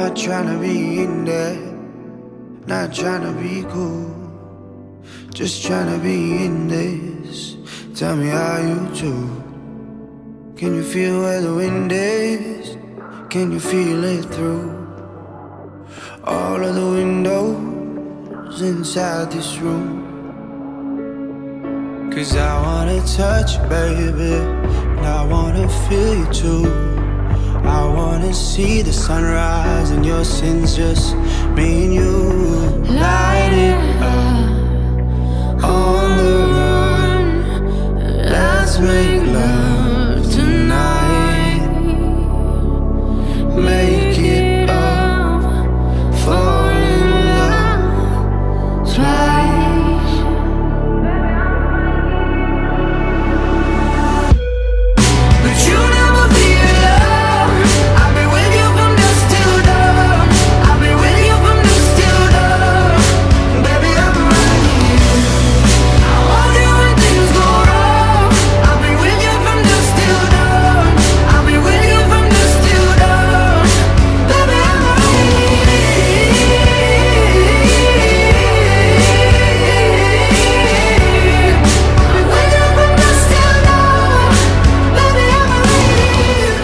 Not tryna be in there, not tryna be cool, just tryna be in this. Tell me how you do. Can you feel where the wind is? Can you feel it through all of the windows inside this room? 'Cause I wanna touch you, baby, and I wanna feel you too. I wanna see the sunrise and your sins, just me and you. Light it up on the run. Let's make love tonight. Make it up, fall in love twice. But you never be alone. I've been with you from dusk till dawn. I've been with you from dusk till dawn. Baby, I'm right here. I want you when things go wrong. I've been with you from dusk till dawn. I've been with you from dusk till dawn. Baby, I'm right here. I'm with you from dusk till dawn. Baby, I'm right here.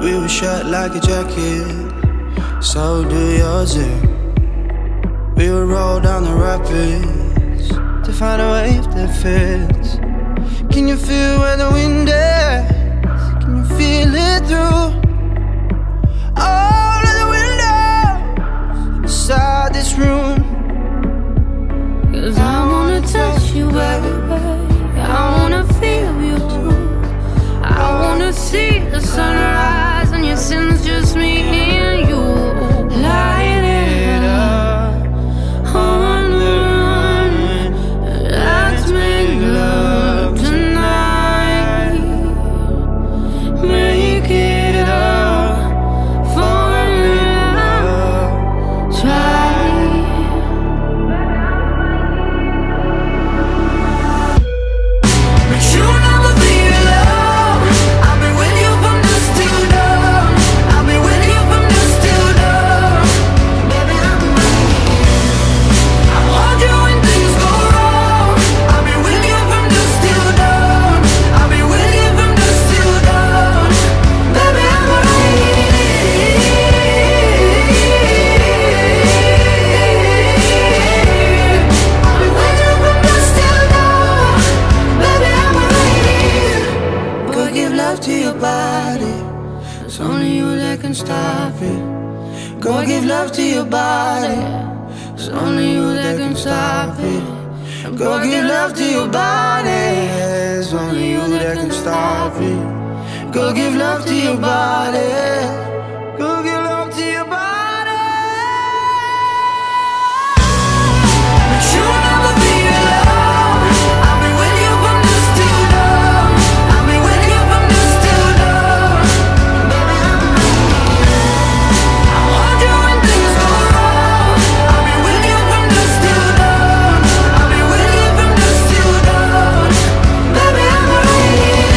We were shut like a jacket, so do yours. We would roll down the rapids to find a wave that fits. Can you feel where the wind is? Can you feel it through all of the windows inside this room? 'Cause I wanna touch you, baby. I wanna feel you too. I wanna see the sunrise and your sins, just me and you. Light it up on the run. Let's make love tonight. Make it up, fall in love, try. But you'll never be alone. I've been with you from dusk till dawn. I've been with you from dusk till dawn. Baby, I'm right here. I want you when things go wrong. I've been with you from dusk till dawn. I've been with you from dusk till dawn. Baby, I'm right here. I've been with you from dusk till dawn. Baby, I'm right here. Go give love to your body. It's only you that can stop it. Go give love to your body. It's only you that can stop it. Go give love to your body. It's only you that can stop it. Go give love to your body. Go give love to your body. But you'll never be alone. I've been with you from dusk till dawn. I've been with you from dusk till dawn. Baby, I'm right here. I want you when things go wrong. I've been with you from dusk till dawn. I've been with you from dusk till dawn. Baby, I'm right here.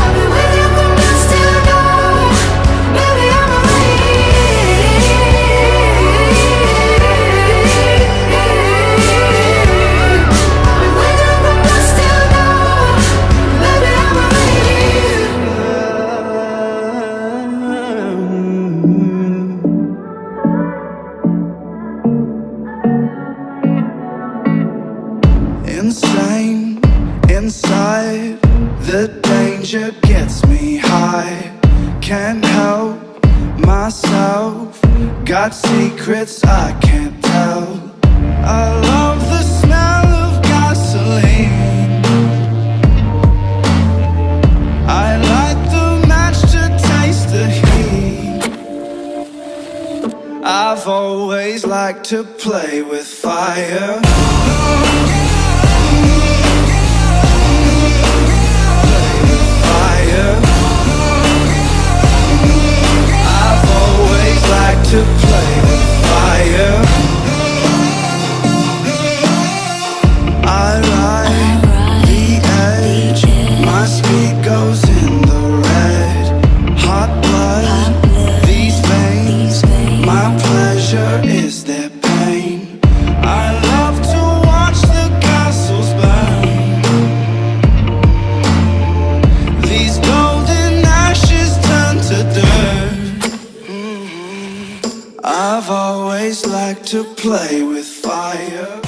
I've been with you from dusk till dawn. Baby, I'm right Insane, inside, the danger gets me high. Can't help myself, got secrets I can't tell. I love the smell of gasoline. I light the match to taste the heat. I've always liked to play with fire. Fire. I've always liked to play with fire. I ride the edge, my I've always liked to play with fire.